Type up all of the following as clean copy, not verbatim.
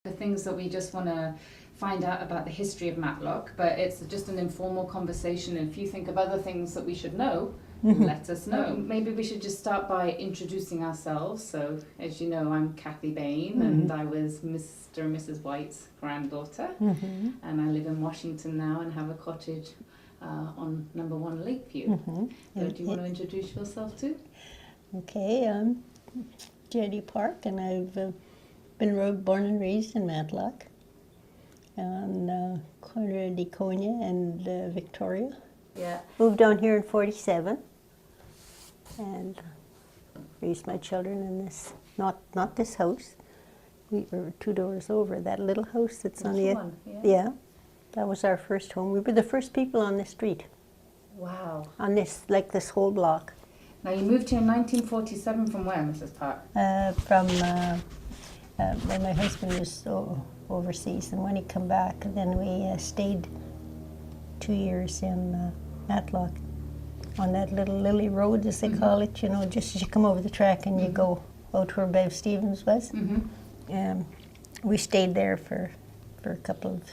The things that we just want to find out about the history of Matlock, but it's just an informal conversation. And if you think of other things that we should know, let us know. Maybe we should just start by introducing ourselves. So, as you know, I'm Kathy Bain, and I was Mr. and Mrs. White's granddaughter, and I live in Washington now and have a cottage on number 1 Lakeview. So do you want to introduce yourself too? Okay, I'm Jenny Park, and I've been born and raised in Matlock on corner of Deconia and Victoria. Yeah. Moved down here in 47 and raised my children in this, not this house. We were 2 doors over, that little house that's on the one, yeah, that was our first home. We were the first people on the street. Wow. On this, like this whole block. Now you moved here in 1947 from where, Mrs. Park? From when my husband was overseas, and when he come back, then we stayed 2 years in Matlock on that little Lily Road, as they call it, you know, just as you come over the track and you go out where Bev Stevens was. We stayed there for a couple of,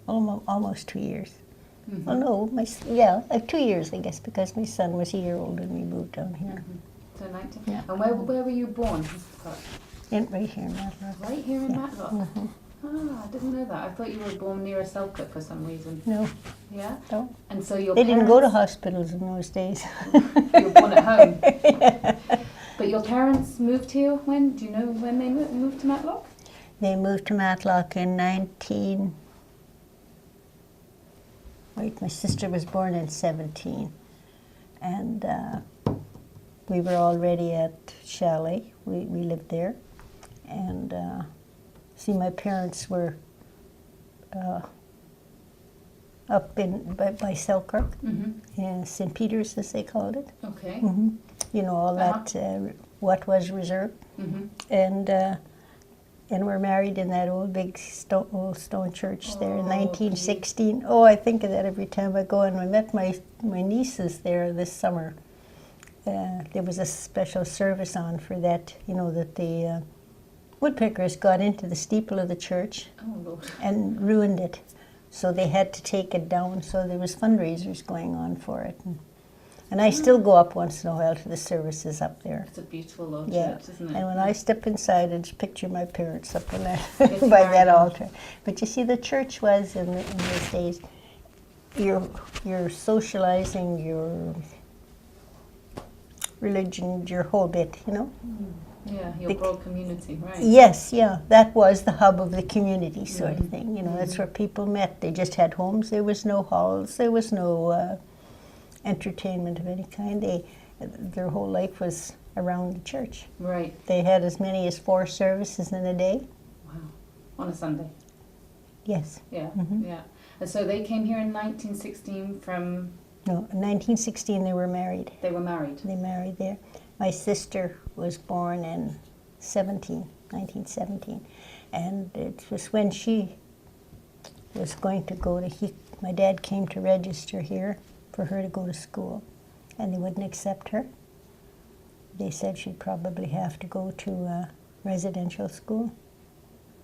almost 2 years. Well, no, 2 years, I guess, because my son was a year old when we moved down here. So 19. Yeah. And where were you born, Mrs. Park? Right here in Matlock. Right here in Matlock? Ah, I didn't know that. I thought you were born near Selkirk for some reason. No. Yeah? No. And so your They parents... didn't go to hospitals in those days. You were born at home. But your parents moved here when? Do you know when they moved to Matlock? They moved to Matlock in my sister was born in 17. And we were already at Chalet. We lived there. And my parents were up by Selkirk, St. Peter's, as they called it. Okay. You know, all that, what was reserved. And we're married in that old big old stone church there in 1916. Oh, I think of that every time I go. And I met my nieces there this summer. There was a special service on for that, you know, that the woodpeckers got into the steeple of the church and ruined it. So they had to take it down, so there was fundraisers going on for it. And I still go up once in a while to the services up there. It's a beautiful old church, isn't it? And when I step inside, I just picture my parents up in that, by that altar. But you see, the church was, in those days, you're socializing, your religion, your whole bit, you know? Yeah, your broad community, right? Yes, yeah. That was the hub of the community sort of thing. You know, that's where people met. They just had homes. There was no halls. There was no entertainment of any kind. Their whole life was around the church. Right. They had as many as 4 services in a day. Wow. On a Sunday? Yes. Yeah, yeah. And so they came here in 1916 from... No, in 1916 they were married. They were married? They married there. My sister was born in 1917. And it was when she was going to go to... My dad came to register here for her to go to school, and they wouldn't accept her. They said she'd probably have to go to residential school.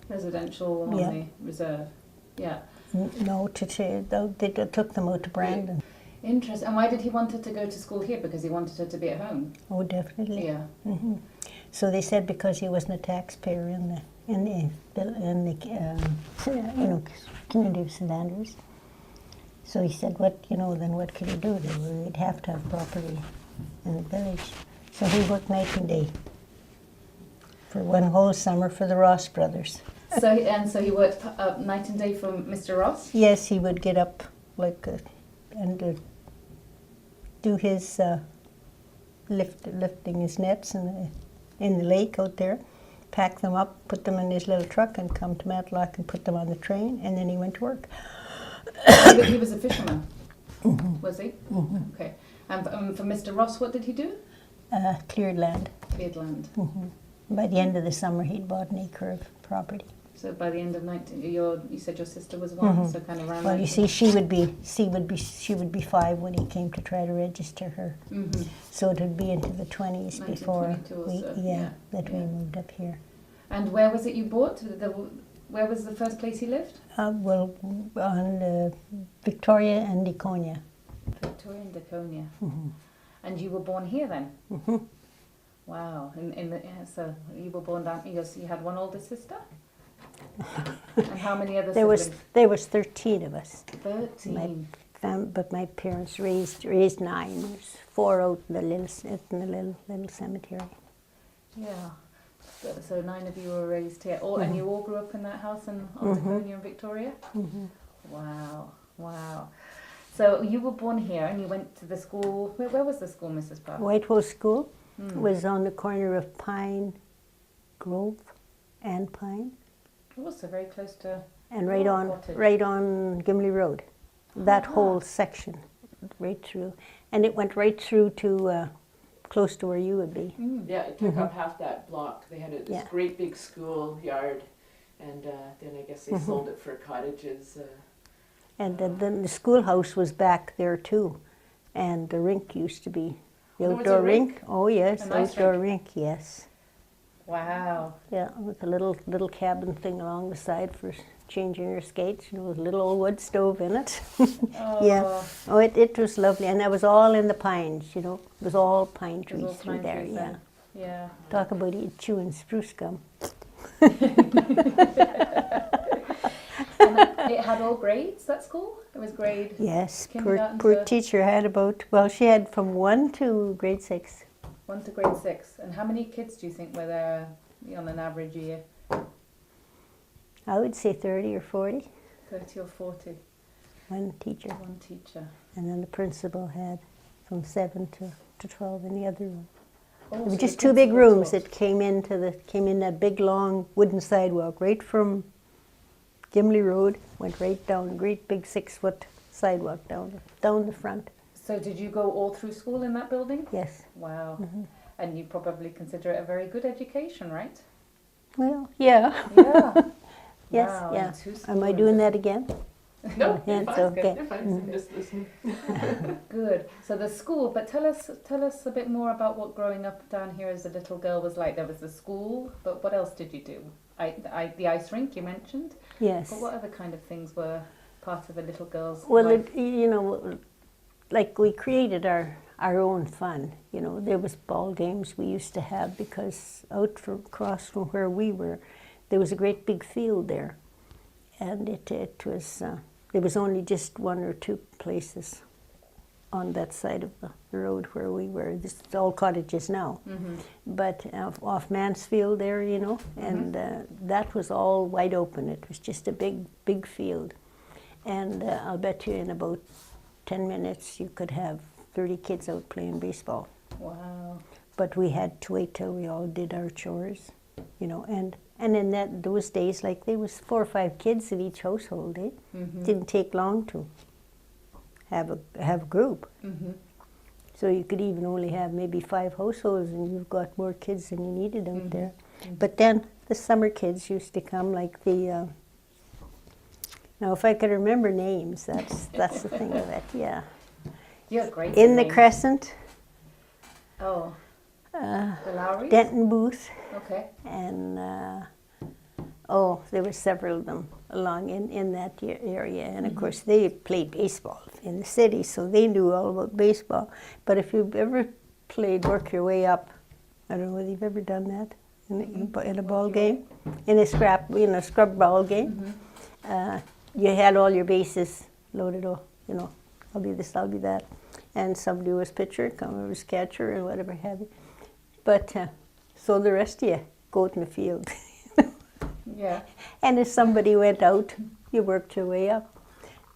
Residential on the reserve, yeah. No, they took them out to Brandon. Interesting. And why did he want her to go to school here? Because he wanted her to be at home? Oh, definitely. Yeah. So they said because he wasn't a taxpayer in the you know, community of St. Andrews. So he said, then what could he do? They'd have to have property in the village. So he worked night and day for one whole summer for the Ross brothers. So he worked night and day for Mr. Ross? Yes, he would get up and do his lifting his nets in the lake out there, pack them up, put them in his little truck, and come to Matlock and put them on the train, and then he went to work. He was a fisherman, was he? Okay. And for Mr. Ross, what did he do? Cleared land. Cleared land. By the end of the summer, he'd bought an acre of property. So by the end of 19, you said your sister was 1, so kind of around. Well, you see, she would be 5 when he came to try to register her. So it would be into the 20s before we moved up here. And where was it you bought? Where was the first place he lived? Well, on Victoria and Deconia. Victoria and Deconia. And you were born here then? Wow. So you were born down, you had one older sister? And how many other siblings? There was 13 of us. 13. But my parents raised 9. There's 4 out in the little cemetery. Yeah. So 9 of you were raised here. And you all grew up in that house on Deconia and Victoria? Wow. Wow. So you were born here and you went to the school. Where was the school, Mrs. Park? Whitehall School was on the corner of Pine Grove and Pine. Also very close to... And right on Gimli Road. That whole section, right through. And it went right through to close to where you would be. Yeah, it took up half that block. They had this great big schoolyard, and then I guess they sold it for cottages. And then the schoolhouse was back there too. And the rink used to be. The outdoor rink? Oh yes, nice outdoor rink, yes. Wow. Yeah, with a little cabin thing along the side for changing your skates, with a little old wood stove in it. Yeah. Oh, it was lovely, and that was all in the pines, It was all pine trees through there, yeah. Yeah. Talk about chewing spruce gum. And it had all grades, that school? It was grade... Yes, poor teacher had she had from 1 to grade 6. 1 to grade 6. And how many kids do you think were there on an average year? I would say 30 or 40. 30 or 40. One teacher. One teacher. And then the principal had from 7 to 12 in the other room. Oh, There were so just the 2 big principal rooms taught. that came in that big long wooden sidewalk right from Gimli Road, went right down, great big 6-foot sidewalk down the front. So did you go all through school in that building? Yes. Wow. And you probably consider it a very good education, right? Well, yeah. Yeah. Yes, Wow, yeah. and 2 schools. Am I doing that again? No, Yeah, you're it's fine. okay. You're fine. I'm just listening. Good. So the school, but tell us a bit more about what growing up down here as a little girl was like. There was the school, but what else did you do? The ice rink you mentioned. Yes. But what other kind of things were part of a little girl's Well, life? like we created our own fun. There was ball games we used to have because across from where we were, there was a great big field there, and it was there was only just 1 or 2 places on that side of the road where we were. This is all cottages now, but off Mansfield there, and that was all wide open. It was just a big field, and I'll bet you in about 10 minutes you could have 30 kids out playing baseball. Wow. But we had to wait till we all did our chores, and in those days, like there was 4 or 5 kids in each household. Didn't take long to have a group. So you could even only have maybe 5 households, and you've got more kids than you needed out there. But then the summer kids used to come, like the. Now, if I could remember names, that's the thing of it. Yeah. You're great. In the names. Crescent. Oh. The Lowrys? Denton Booth. Okay. And there were several of them along in that area, and of course they played baseball in the city, so they knew all about baseball. But if you've ever work your way up, I don't know whether you've ever done that in a ball game, in a scrub ball game. You had all your bases loaded up, I'll be this, I'll be that, and somebody was pitcher, somebody was catcher, and whatever have you. But so the rest of you go out in the field. Yeah. And if somebody went out, you worked your way up.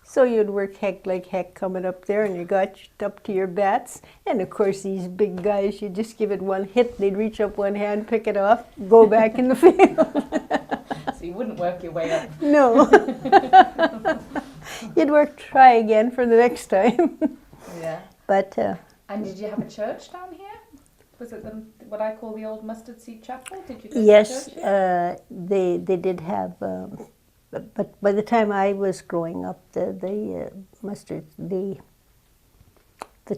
So you'd work like heck coming up there, and you got up to your bats. And of course, these big guys, you just give it one hit, they'd reach up one hand, pick it off, go back in the field. So you wouldn't work your way up. No. You'd try again for the next time. Yeah. But. And did you have a church down here? Was it what I call the old Mustard Seed Chapel? Did you go yes, to church? they did have, but by the time I was growing up, the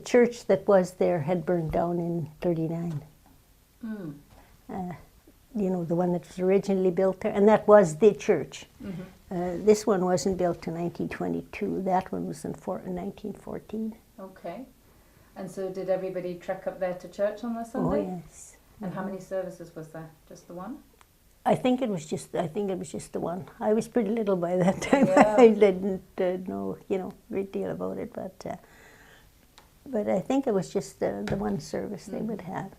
church that was there had burned down in '39. you know, the one that was originally built there, and that was the church. This one wasn't built in 1922. That one was in 1914. Okay. And so did everybody trek up there to church on the Sunday? Oh yes. And how many services was there? Just the one? I think it was just the one. I was pretty little by that time. Yeah. I didn't know, you know, a great deal about it, but I think it was just the one service they would have.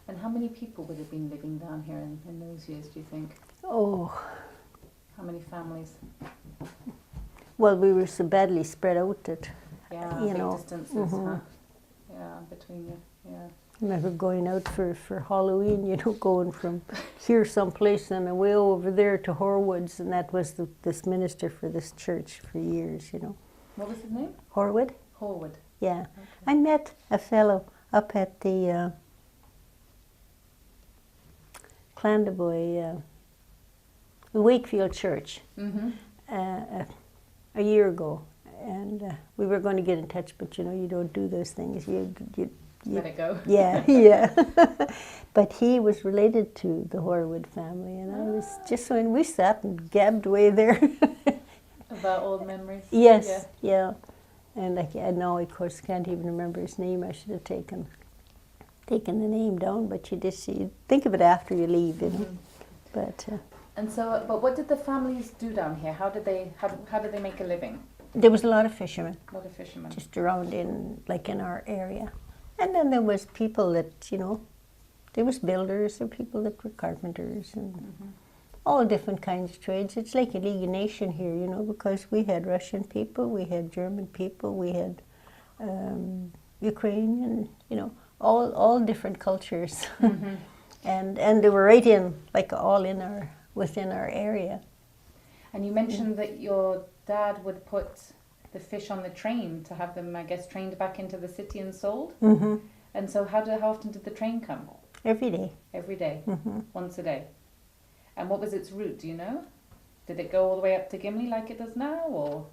And how many people would have been living down here in those years, do you think? Oh, How many families? well, we were so badly spread out that, Yeah, you big know. distances, huh? Yeah, between you, yeah. I remember going out for Halloween, you know, going from here someplace and away over there to Horwoods, and that was this minister for this church for years, you know. What was his name? Horwood? Horwood. Yeah. I met a fellow up at the Clandeboy, the Wakefield Church a year ago, and we were going to get in touch, but you know, you don't do those things. You Let it go. Yeah, yeah. But he was related to the Horwood family, and I was just so, and we sat and gabbed away there. About old memories? Yes, yeah. And I now, of course, can't even remember his name. I should have taken the name down, but you think of it after you leave, you know. But And so, but what did the families do down here? How did they make a living? there was a lot of fishermen What are fishermen? just around in our area. And then there was people that, you know, there was builders, there were people that were carpenters, and all different kinds of trades. It's like a League of Nations here, you know, because we had Russian people, we had German people, we had Ukrainian, you know, all different cultures. And they were right in, like all within our area. And you mentioned that your dad would put the fish on the train to have them, I guess, trained back into the city and sold. And so how often did the train come? Every day. Every day, once a day. And what was its route? Do you know? Did it go all the way up to Gimli like it does now, or?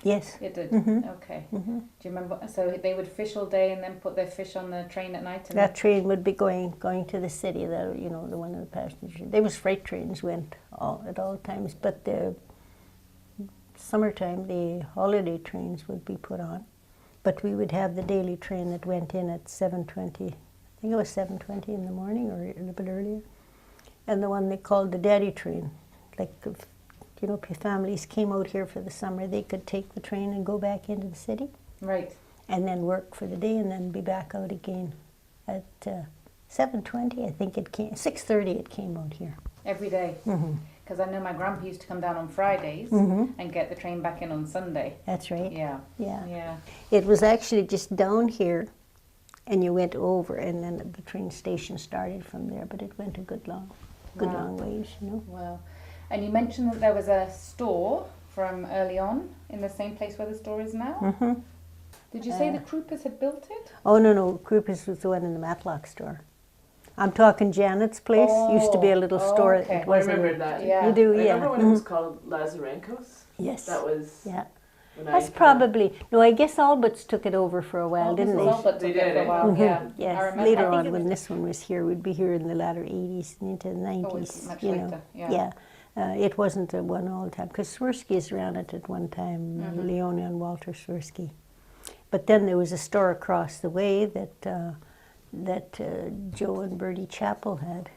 Yes. It did. Okay. Do you remember? So they would fish all day and then put their fish on the train at night. And That train would be going to the city. The one of the passengers. There was freight trains went at all times, but the summertime the holiday trains would be put on. But we would have the daily train that went in at 7:20. I think it was 7:20 in the morning, or a little bit earlier. And the one they called the daddy train, like if, you know, families came out here for the summer, they could take the train and go back into the city. Right. And then work for the day and then be back out again at 7:20, I think it came, 6:30 it came out here. Every day. Because I know my grandpa used to come down on Fridays and get the train back in on Sunday. That's right. Yeah. Yeah. Yeah. It was actually just down here and you went over and then the train station started from there, but it went a good long ways, you know. Wow. And you mentioned that there was a store from early on in the same place where the store is now? Did you say the Kruppers had built it? Oh, no, Kruppers was the one in the Matlock store. I'm talking Janet's place. Used to be a little store. okay. It I wasn't. remember that. Yeah. You do, I yeah. remember when it was called Lazarenko's. Yes. That was Yeah. when I That's kinda- probably, no, I guess Alberts took it over for a while, didn't they? But They took it did, for a eh? while, yeah. I Yes, remember. later I think on it when was- this one was here, we'd be here in the latter 80s and into the 90s. much you later, know. yeah. It wasn't a one all the time, because Swirsky's ran it at one time, Leona and Walter Swirsky. But then there was a store across the way that Joe and Bertie Chappell had,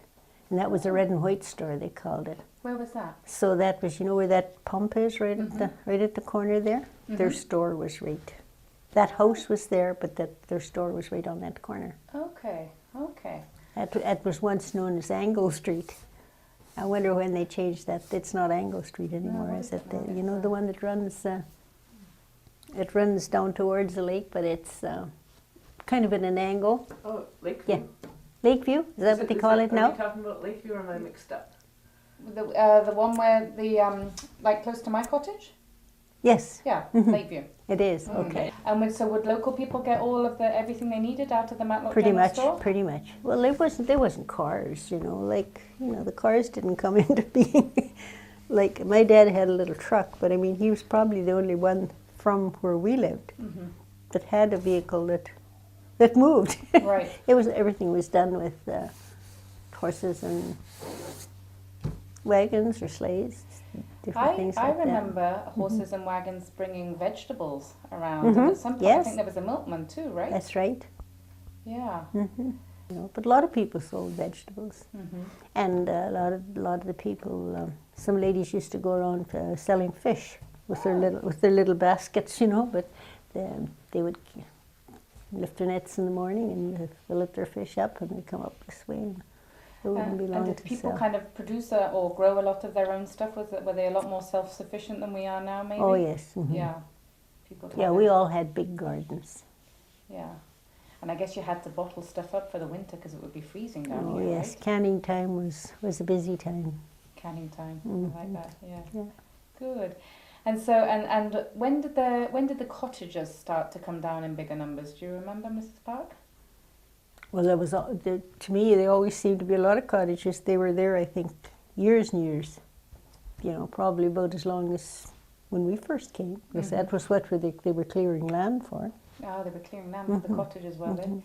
and that was a red and white store, they called it. Where was that? So that was, you know where that pump is, right at the corner there? Their store was right. That house was there, but their store was right on that corner. Okay. That was once known as Angle Street. I wonder when they changed that. It's not Angle Street anymore, is it? You know, the one that runs, it runs down towards the lake, but it's kind of in an angle. Oh, Lakeview. Yeah. Lakeview, is that what they call it Are now? we talking about Lakeview, or am I mixed up? The one where the like close to my cottage? Yes, Yeah, Lakeview. it is. Okay. And so would local people get all of everything they needed out of the Matlock Pretty General much, store? pretty much. Well, there wasn't cars, you know, like, you know, the cars didn't come into being. Like, my dad had a little truck, but I mean, he was probably the only one from where we lived that had a vehicle that moved. Right. Everything was done with horses and wagons or sleighs, different things I like that. remember horses and wagons bringing vegetables around. And at some point, I Yes. think there was a milkman too, right? That's right. Yeah. You know, but a lot of people sold vegetables, Mm-hmm. and a lot of the people. Some ladies used to go around selling fish with their little baskets, you know. But they would lift their nets in the morning and fill up their fish up, and they'd come up this way. And it wouldn't be long And did to people sell. kind of produce or grow a lot of their own stuff? Were they a lot more self-sufficient than we are now, maybe? Oh yes. Yeah. People Yeah, we all had big gardens. Yeah. And I guess you had to bottle stuff up for the winter because it would be freezing down Oh here, yes, right? canning time was a busy time. Canning time. I like that. Yeah. Yeah. Good. And so and when did the cottagers start to come down in bigger numbers? Do you remember, Mrs. Park? Well, there was to me there always seemed to be a lot of cottages. They were there, I think, years and years. You know, probably about as long as when we first came, because that was what they were clearing land for. Oh, they were clearing land for the cottages, were they?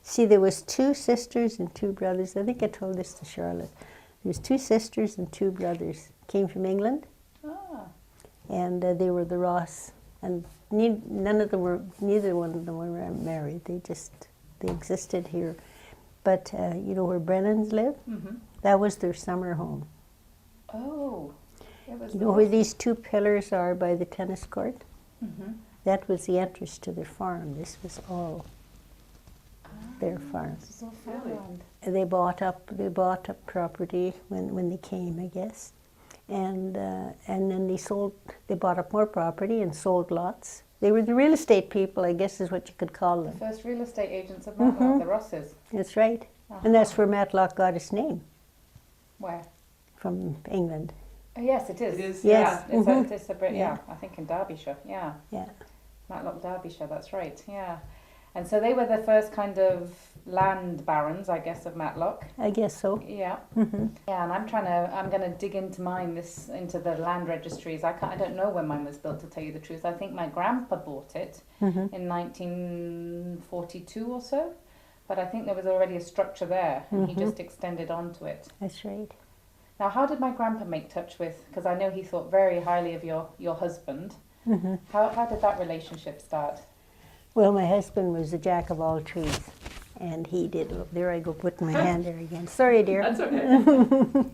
See, there was 2 sisters and 2 brothers. I think I told this to Charlotte. There was 2 sisters and 2 brothers. Came from England, and they were the Ross. And neither one of them were married. They existed here. But you know where Brennans live? Mm-hmm. That was their summer home. Oh. It was You know where these 2 pillars are by the tennis court? Mm-hmm. That was the entrance to their farm. This was all their farm. This is all farmland. They bought up property when they came, I guess, and then they bought up more property and sold lots. They were the real estate people, I guess, is what you could call them. The first real estate agents of Matlock, the Rosses. That's right, and that's where Matlock got its name, Where? from England. Oh, yes, it is. It is, Yes. Yeah, it's a bit, yeah, I think in Derbyshire, yeah. Yeah. Matlock, Derbyshire, that's right, yeah. And so they were the first kind of land barons, I guess, of Matlock. I guess so. Yeah. Yeah, and I'm going to dig into into the land registries. I don't know when mine was built, to tell you the truth. I think my grandpa bought it in 1942 or so. But I think there was already a structure there, and he just extended onto it. That's right. Now, how did my grandpa make touch with, because I know he thought very highly of your husband. How did that relationship start? Well, my husband was a jack of all trades, and he did. There I go, putting my hand there again. Sorry, dear. That's okay.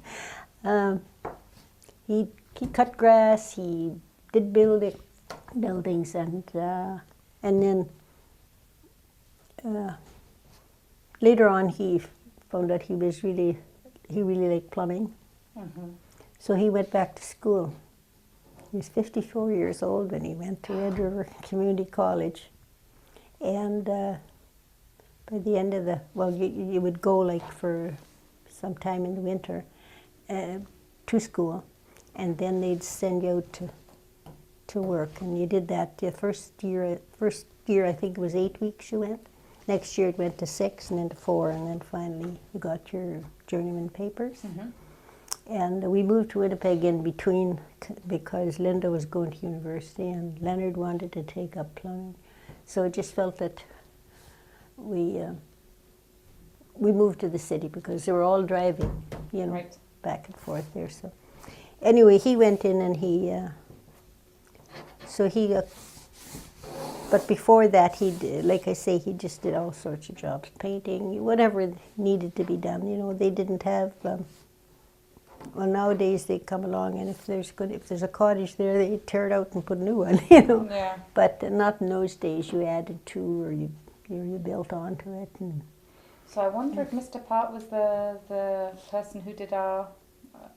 He cut grass. He did buildings, and then later on he found out he really liked plumbing. So he went back to school. He was 54 years old when he went to Red River Community College. And by the end of you would go like for some time in the winter to school, and then they'd send you out to work. And you did that the first year I think it was 8 weeks you went. Next year it went to 6 and then to 4, and then finally you got your journeyman papers. And we moved to Winnipeg in between because Linda was going to university and Leonard wanted to take up plumbing. So it just felt that we moved to the city because they were all driving, you know, Right. back and forth there. So anyway, he went in and but before that, he did, like I say, he just did all sorts of jobs, painting, whatever needed to be done. You know, they didn't have. Well, nowadays they come along, and if there's a cottage there, they tear it out and put a new one. You know. Yeah. But not in those days. You added to, or you built onto it. And So I wonder if Mr. Part was the person who did our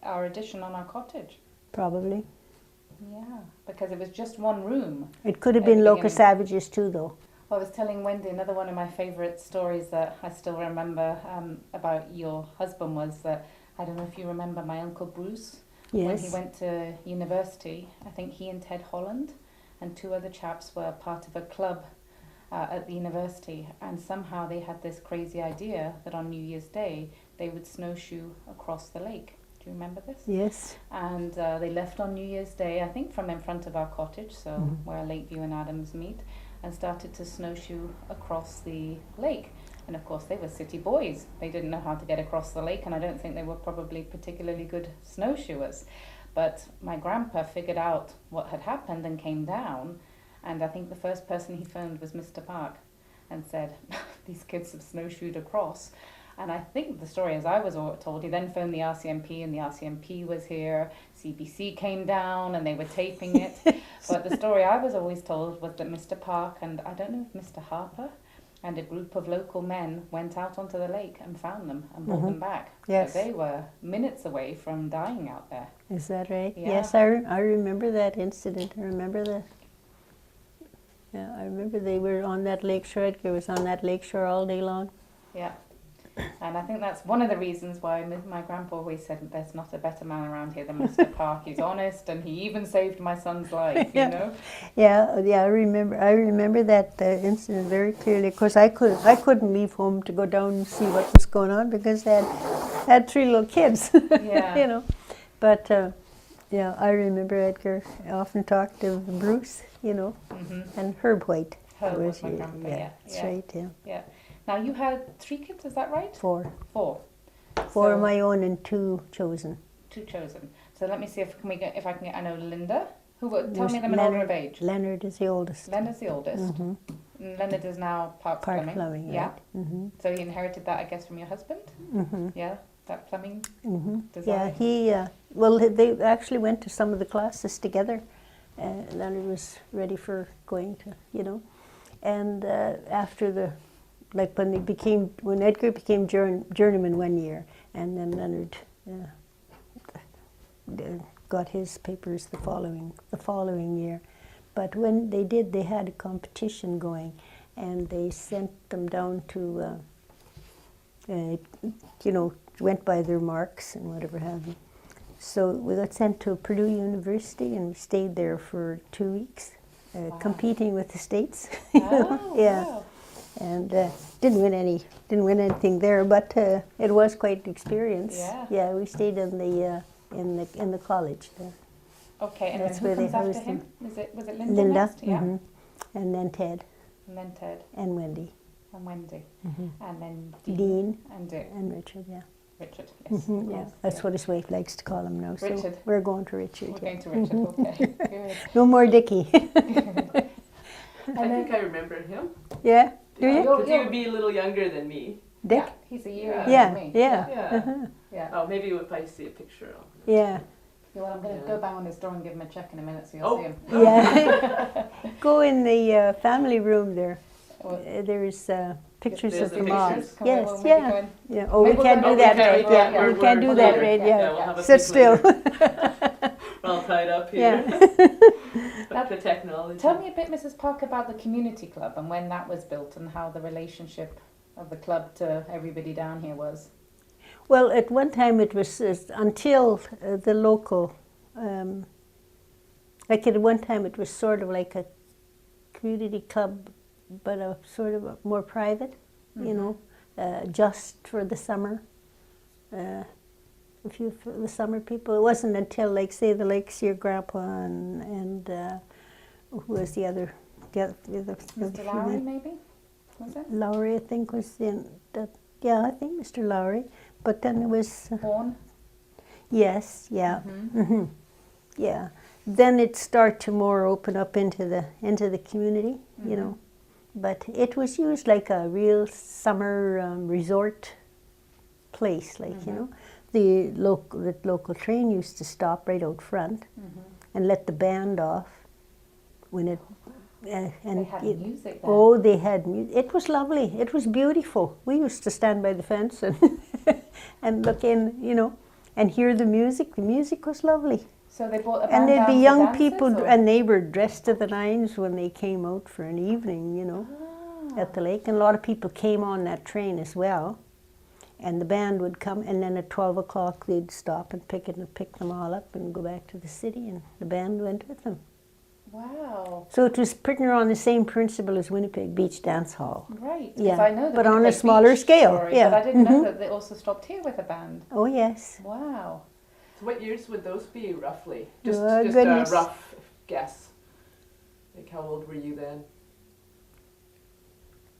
addition on our cottage. probably. Yeah, because it was just one room. It could have At the been Local beginning. Savages too, though. I was telling Wendy, another one of my favourite stories that I still remember about your husband was that, I don't know if you remember my Uncle Bruce. Yes. When he went to university, I think he and Ted Holland and 2 other chaps were part of a club at the university, and somehow they had this crazy idea that on New Year's Day they would snowshoe across the lake. Do you remember this? Yes. And they left on New Year's Day, I think from in front of our cottage, so where Lakeview and Adams meet, and started to snowshoe across the lake. And of course, they were city boys. They didn't know how to get across the lake, and I don't think they were probably particularly good snowshoers. But my grandpa figured out what had happened and came down, and I think the first person he phoned was Mr. Park and said, these kids have snowshoed across. And I think the story, as I was told, he then phoned the RCMP, and the RCMP was here, CBC came down, and they were taping it. But the story I was always told was that Mr. Park and, I don't know if Mr. Harper, and a group of local men went out onto the lake and found them and brought them back. Yes. So they were minutes away from dying out there. Is that right? Yeah. Yes, I remember that incident. I remember that. Yeah, I remember they were on that lakeshore. Edgar was on that lakeshore all day long. Yeah. And I think that's one of the reasons why my grandpa always said, there's not a better man around here than Mr. Park. He's honest, and he even saved my son's life, you know? Yeah, I remember that incident very clearly. Of course, I couldn't leave home to go down and see what was going on because I had 3 little kids, Yeah. you know. But, yeah, I remember Edgar often talked to Bruce, you know, and Herb White. Herb was my grandpa, yeah. That's right, yeah. Yeah. Now, you had 3 kids, is that right? 4. 4. 4 of my own and 2 chosen. 2 chosen. So let me see if I can get, I know Linda. Tell There's me them in order of age. Leonard is the oldest. Leonard's the oldest. And Leonard is now Park Plumbing. Yeah. Yeah. So he inherited that, I guess, from your husband? Yeah, that plumbing design? Yeah, well, they actually went to some of the classes together. Leonard was ready for going to, you know. And after when Edgar became journeyman one year, and then Leonard got his papers the following year. But when they did, they had a competition going, and they sent them down to, you know, went by their marks and whatever have you. So we got sent to Purdue University, and we stayed there for 2 weeks, competing with the states. Oh, yeah. wow. And didn't win anything there, but it was quite an experience. Yeah. Yeah, we stayed in the college there. Okay, and That's then who where they comes after hosted. him? Was it Linda next? Yeah. And then Ted And then Ted and Wendy. and Wendy. And then Dean and Dick. and Richard. Yeah. Richard, yes. of Yeah, course, that's yeah. what his wife likes to call him now. Richard. So we're going to Richard. We're going to Richard, okay. Good. No more Dickie. I think I remember him. Yeah. Do you? Because he would be a little younger than me. Dick? Yeah, he's a year Yeah. younger than me. Yeah. Yeah. Yeah. Oh, maybe if I see a picture of him. Yeah. Yeah, well, I'm going to Yeah. go bang on his door and give him a check in a minute so you'll Oh. see him. Yeah. Go in the family room there. Well, There's pictures There's of the the mom. pictures? Can we- Yes, we'll maybe yeah. go in? Yeah. Oh, we Maybe can't we'll do go that in. right. Yeah, Yeah, yeah, we we're- can't do we're that later. right. Yeah, Yeah. we'll have a Sit peek still. later. We're all tied up here. Yeah. Back to technology. Tell me a bit, Mrs. Park, about the community club and when that was built and how the relationship of the club to everybody down here was. Well, at one time it was until the local, like at one time it was sort of like a community club, but a sort of a more private, you know, just for the summer. For the summer people. It wasn't until, like, say, the Lakeshore Grandpa and who was the other? Mr. Lowry, maybe? Was it? Lowry, I think, was in that. Yeah, I think Mr. Lowry. But then it was. Horn? Yes, yeah. Yeah. Then it started to more open up into the community, you know. But it was used like a real summer resort place, like, you know. The local train used to stop right out front and let the band off when it. And They had music then. Oh, they had music. It was lovely. It was beautiful. We used to stand by the fence and and look in, you know, and hear the music. The music was lovely. So they brought a band And there'd be down for young dances, people, or? and they were dressed to the nines when they came out for an evening, you know, at the lake. And a lot of people came on that train as well. And the band would come, and then at 12 o'clock they'd stop and pick them all up and go back to the city, and the band went with them. Wow. So it was pretty near on the same principle as Winnipeg Beach Dance Hall. Right. 'cause Yeah, I know the but on a Winnipeg smaller Beach scale, story, yeah. But I didn't know that they also stopped here with a band. Oh, yes. Wow. So what years would those be, roughly? Oh, Just goodness. a rough guess. Like, how old were you then?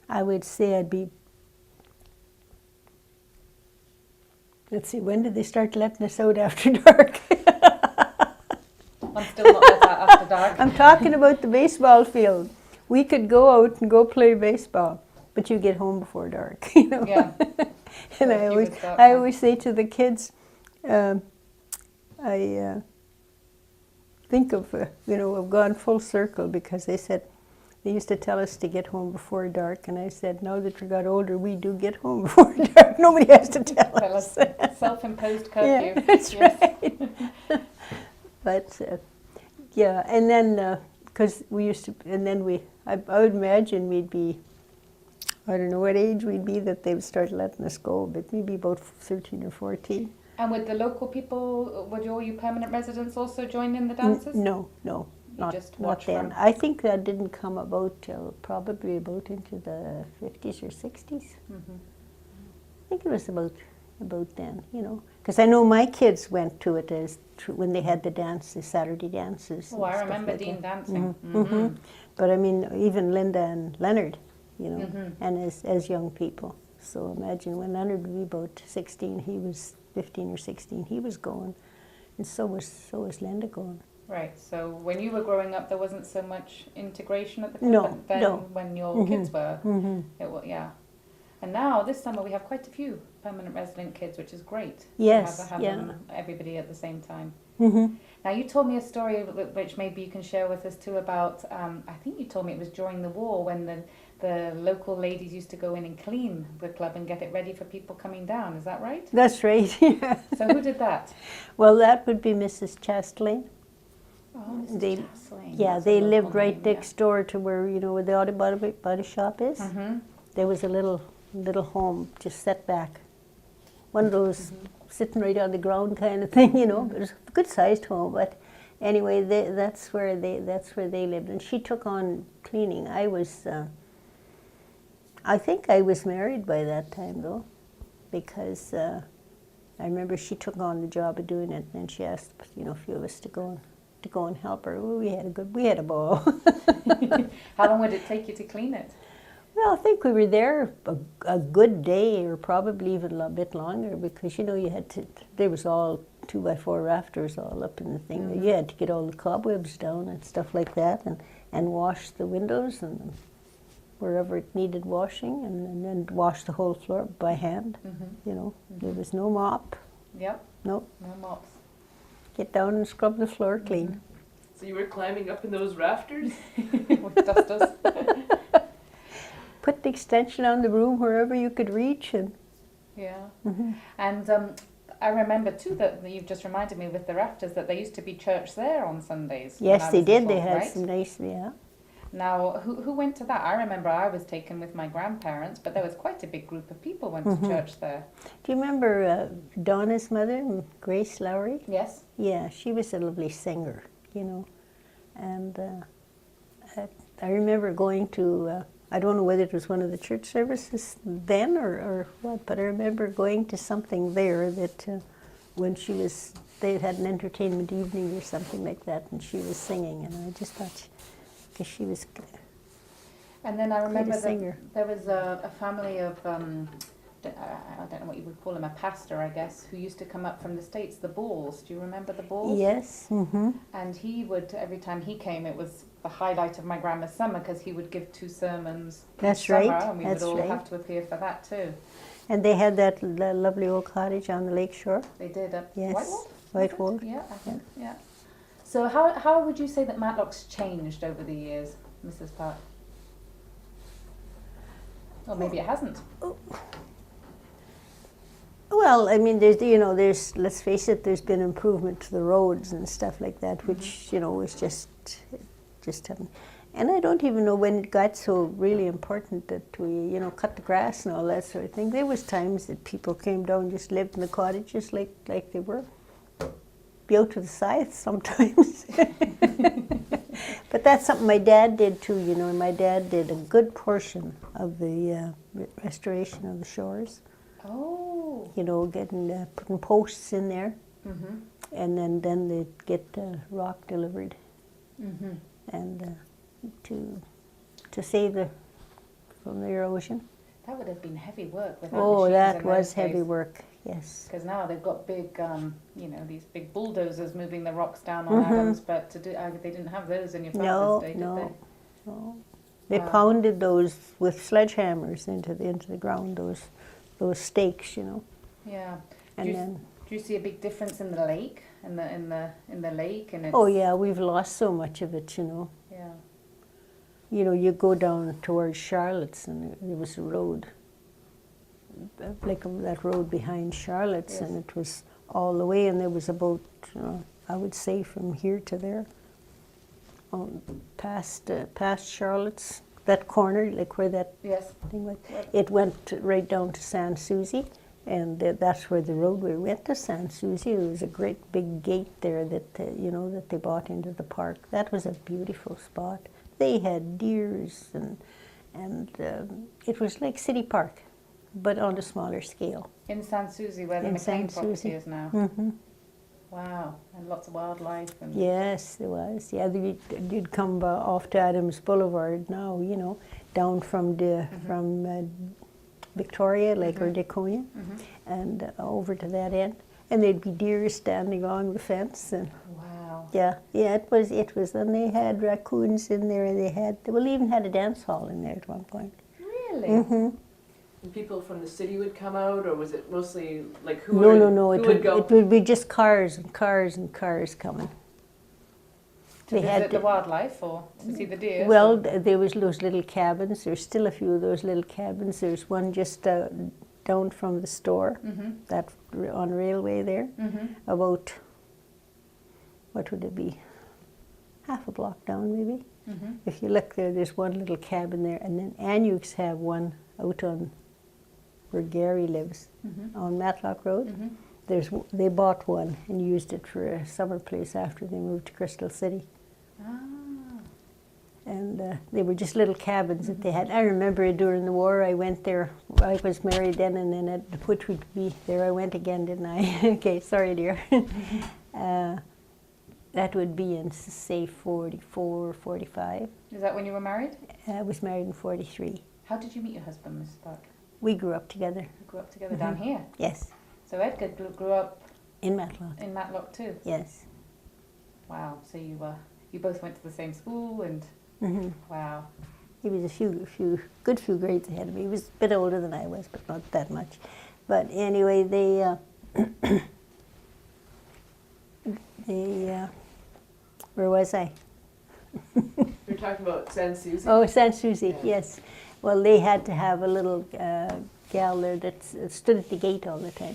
I would say I'd be Let's see, when did they start letting us out after dark? I'm still not let out after dark. I'm talking about the baseball field. We could go out and go play baseball, but you get home before dark, you know. Yeah. And I always say to the kids, I think of, I've gone full circle because they used to tell us to get home before dark, and I said, now that we got older, we do get home before dark. Nobody has to tell us. Self-imposed curfew. Yeah, that's right. But, and then, because we used to, and then I would imagine we'd be, I don't know what age we'd be that they would start letting us go, but maybe about 13 or 14. And would the local people, would all you permanent residents also join in the dances? No, not then. I think that didn't come about till probably about into the 50s or 60s. Mm-hmm. I think it was about then, because I know my kids went to it when they had the dances, Saturday dances. Oh, I remember like Dean that. dancing. Mm-hmm. Mm-hmm. But I mean, even Linda and Leonard, Mm-hmm. and as young people. So imagine when Leonard would be about 16, he was 15 or 16, he was going, and so was Linda going. Right, so when you were growing up, there wasn't so much integration at the club, No, but then no. when your Mm-hmm. kids were, Mm-hmm. it was, yeah. And now, this summer, we have quite a few permanent resident kids, which is great. Yes, to have yeah. them, everybody at the same time. Mm-hmm. Now, you told me a story which maybe you can share with us too about, I think you told me it was during the war when the local ladies used to go in and clean the club and get it ready for people coming down. Is that right? That's right, yeah. So who did that? Well, that would be Mrs. Chastain. Oh, Mrs. They- Chastain. Yeah, That's a they local lived right name, yeah. next door to where, where the auto body shop is. Mm-hmm. There was a little home just set back. One of those sitting right on the ground kind of thing, But it was a good sized home. But anyway, that's where they lived. And she took on cleaning. I think I was married by that time though, because I remember she took on the job of doing it, and then she asked a few of us to go and help her. Well, we had a ball. How long would it take you to clean it? Well, I think we were there a good day, or probably even a bit longer, because you had to. There was all 2x4 rafters all up in the thing. Mm-hmm. You had to get all the cobwebs down and stuff like that, and wash the windows and wherever it needed washing, and then wash the whole floor by hand. Mm-hmm. There was no mop. Yep. No. No mops. Get down and scrub the floor clean. Mm-hmm. So you were climbing up in those rafters? With dusters. Put the extension on the broom wherever you could reach, and Yeah. mm-hmm. And I remember too that you've just reminded me with the rafters that there used to be church there on Sundays. when I yes, they was did. little, They had right? some nice, yeah. Now, who went to that? I remember I was taken with my grandparents, but there was quite a big group of people went Mm-hmm. to church there. Do you remember Donna's mother, Grace Lowry? Yes. Yeah, she was a lovely singer, and I remember going to, I don't know whether it was one of the church services then or what, but I remember going to something there that when they had an entertainment evening or something like that, and she was singing, and I just thought, because she was And then I remember that singer. there was a family of, I don't know what you would call him, a pastor, I guess, who used to come up from the States, the Balls. Do you remember the Balls? Yes. Mm-hmm. And he would, every time he came, it was the highlight of my grandma's summer, because he would give 2 sermons That's each summer, right, and we that's would all right. have to appear for that too. And they had that lovely old cottage on the lake shore. They did at Yes, Whitewood? Whitewood. Yeah, I think, yeah. So how would you say that Matlock's changed over the years, Mrs. Park? Or maybe it hasn't. Well, I mean, there's, let's face it, there's been improvement to the roads and stuff like that, which, was just happened. And I don't even know when it got so really important that we, cut the grass and all that sort of thing. There was times that people came down and just lived in the cottages like they were. Be out to the scythe sometimes. But that's something my dad did too, and my dad did a good portion of the restoration of the shores. Oh. Getting putting posts in there, Mm-hmm. and then they'd get rock delivered, Mm-hmm. and to save from the erosion. That would have been heavy work without Oh, machines that in was those heavy days. work, yes. Because now they've got big, these big bulldozers moving the rocks down on Adams, but they didn't have those in your father's day, did they? No. They Wow. pounded those with sledgehammers into the ground, those stakes, Yeah. And do then, you see a big difference in the lake, in the lake, and it's, oh yeah, we've lost so much of it, yeah. You go down towards Charlotte's, and there was a road, like that road behind Charlotte's, Yes. and it was all the way, and there was about, I would say, from here to there, past Charlotte's, that corner, like where that Yes. thing was. Yep. It went right down to San Souci, and that's where the roadway went to San Souci. There was a great big gate there that that they bought into the park. That was a beautiful spot. They had deers, and it was like City Park, but on a smaller scale. In San Souci, where the In McLean San property Souci. is now. Mm-hmm. Wow, and lots of wildlife. And Yes, there was. Yeah, you'd come off to Adams Boulevard now, down from Victoria, like, or Deconia, and over to that end. And there'd be deer standing along the fence. And Wow. yeah, it was. And they had raccoons in there, and they even had a dance hall in there at one point. Really? Mm-hmm. And people from the city would come out, or was it mostly like No, who would go? it would be just cars and cars and cars coming. To visit the wildlife or to see the deer? Well, there was those little cabins. There's still a few of those little cabins. There's one just down from the store, that on railway there, about, what would it be, half a block down maybe. If you look there, there's one little cabin there, and then Anyuks have one out on where Gary lives, on Matlock Road. They bought one and used it for a summer place after they moved to Crystal City. Ah. And they were just little cabins that they had. I remember during the war, I went there. I was married then, and then at the which would be there. I went again, didn't I? Okay, sorry, dear. That would be in, say, 44, 45. Is that when you were married? I was married in 43. How did you meet your husband, Miss Stark? We grew up together. You grew up together down here. Yes, So Edgar grew up in Matlock. in Matlock too. Yes. Wow. So you both went to the same school, and wow. He was a good few grades ahead of me. He was a bit older than I was, but not that much. But anyway, where was I? You're talking about San Souci? Oh, San Souci, Yeah. yes. Well, they had to have a little gal there that stood at the gate all the time,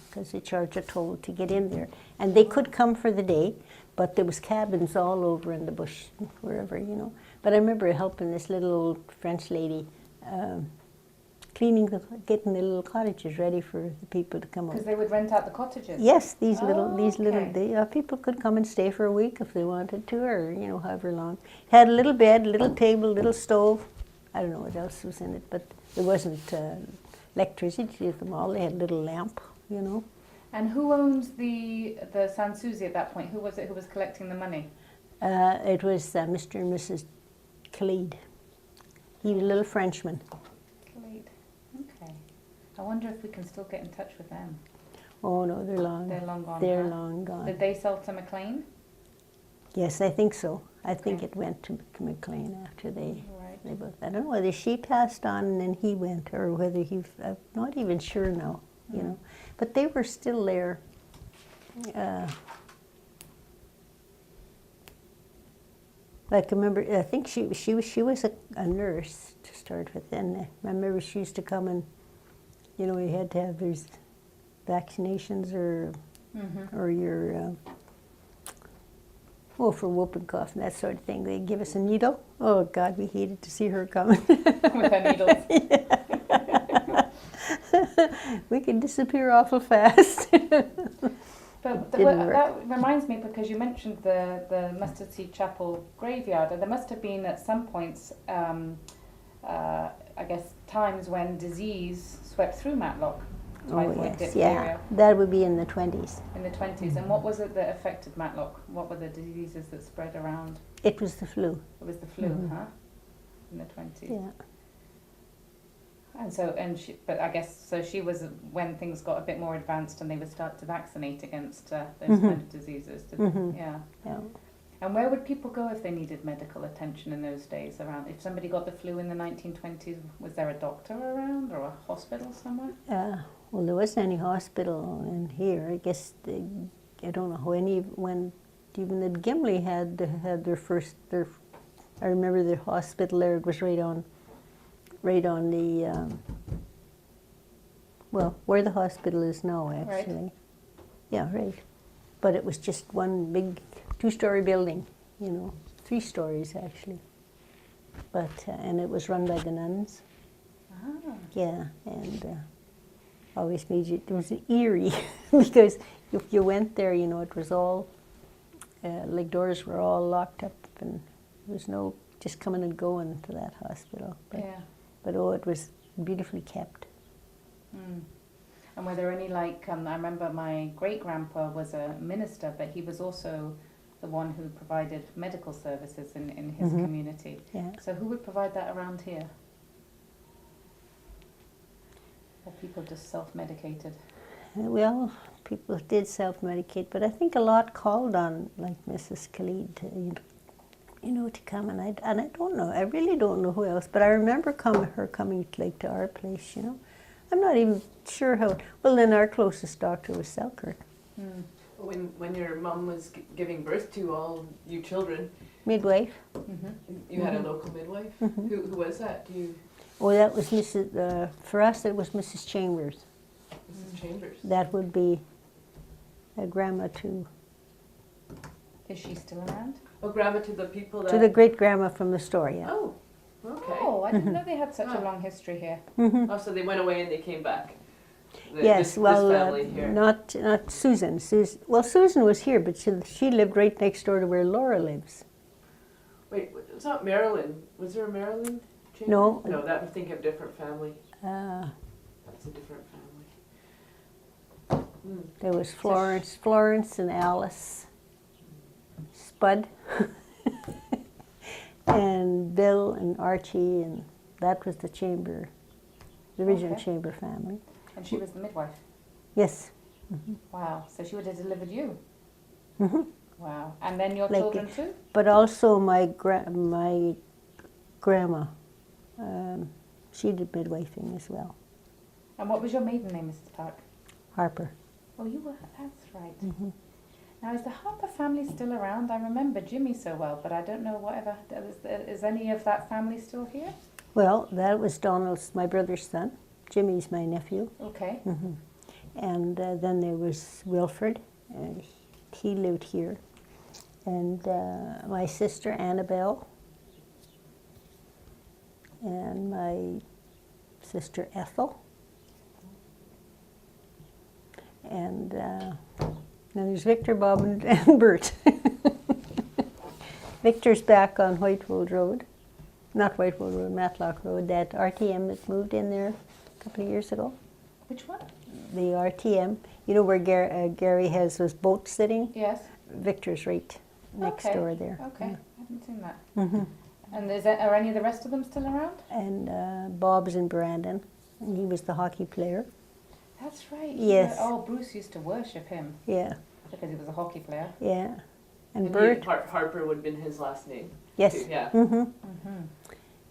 because they charged a toll to get in there. And they could come for the day, but there was cabins all over in the bush, wherever, But I remember helping this little old French lady getting the little cottages ready for the people to come over. Because they would rent out the cottages. Yes, these Oh, little okay. people could come and stay for a week if they wanted to, or however long. Had a little bed, little table, little stove. I don't know what else was in it, but there wasn't electricity at them all. They had a little lamp, And who owns the San Souci at that point? Who was it who was collecting the money? It was Mr. and Mrs. Khalid. He was a little Frenchman. Khalid. Okay. I wonder if we can still get in touch with them. Oh no, they're long. They're long gone. They're huh? long gone. Did they sell to McLean? Yes, I think so. I think Okay. it went to McLean after they Right. both. I don't know whether she passed on and then he went, or whether I'm not even sure now. But they were still there. Like I remember, I think she was a nurse to start with. And I remember she used to come and, you had to have these vaccinations or your for whooping cough and that sort of thing. They'd give us a needle. Oh God, we hated to see her coming. With her needles. We could disappear awful fast. But Didn't work. that reminds me, because you mentioned the Mustard Seed Chapel graveyard, and there must have been at some points, I guess, times when disease swept through Matlock. Oh Typhoid, yes, diphtheria, that would be in the 20s. in the 20s. And what was it that affected Matlock? What were the diseases that spread around? It was the flu. It was the flu, huh? In the 20s. Yeah. But I guess, so she was when things got a bit more advanced and they would start to vaccinate against those kind of diseases. Yeah. Yeah. And where would people go if they needed medical attention in those days around? If somebody got the flu in the 1920s, was there a doctor around or a hospital somewhere? Well, there wasn't any hospital in here. I guess I don't know when even at Gimli had their first. I remember the hospital there. It was right on the where the hospital is now, actually. Right. Yeah, right. But it was just one big 2-story building, 3 stories actually. But and it was run by the nuns. Ah. Yeah, and always made you. It was eerie because if you went there, it was all like doors were all locked up, and there was no just coming and going to that hospital. But, Yeah. But it was beautifully kept. Mm. And were there any I remember my great-grandpa was a minister, but he was also the one who provided medical services in his community. Yeah. So who would provide that around here? Or people just self-medicated? Well, people did self-medicate, but I think a lot called on like Mrs. Khalid to, to come, and I don't know. I really don't know who else, but I remember her coming to our place. I'm not even sure how. Well, then our closest doctor was Selkirk. Mm. When your mum was giving birth to all you children, Midwife. you had a local midwife. Who was that? Do you? Oh, that was Mrs. For us, it was Mrs. Chambers. Mrs. Chambers. That would be a grandma to Is she still around? Oh, grandma to the people that. the great grandma from the story. Yeah. Oh, okay. Oh, I didn't know they had such a long history here. Oh, so they went away and they came back. Yes, this well, family here. not Susan. Susan was here, but she lived right next door to where Laura lives. Wait, it's not Marilyn. Was there a Marilyn? Chambers? No. No, that would think of a different family. Uh, That's a different family. there was Florence and Alice, Spud, and Bill and Archie, and that was the original Okay. Chamber family. And she was the midwife? Yes. Wow, so she would have delivered you? hmm Wow, and then your Like, children too? But also my grandma, she did midwifing as well. And what was your maiden name, Mrs. Park? Harper. Oh, you were, that's right. Now, is the Harper family still around? I remember Jimmy so well, but I don't know whatever. Is any of that family still here? Well, that was Donald's, my brother's son. Jimmy's my nephew. Okay. And then there was Wilfred. He lived here. And my sister Annabelle. And my sister Ethel. And then there's Victor, Bob, and Bert. Victor's back on White Road Road. Not White Road Road, Matlock Road. That RTM that moved in there a couple of years ago. Which one? The RTM. You know where Gary has those boats sitting? Yes. Victor's right next door there. Okay, I haven't seen that. Mm-hmm. And are any of the rest of them still around? And Bob's in Brandon, and he was the hockey player. That's right. Yes. Oh, Bruce used to worship him Yeah, because he was a hockey player. yeah. And And Bert, Harper would have been his last name. yes. Too, yeah. Mm-hmm.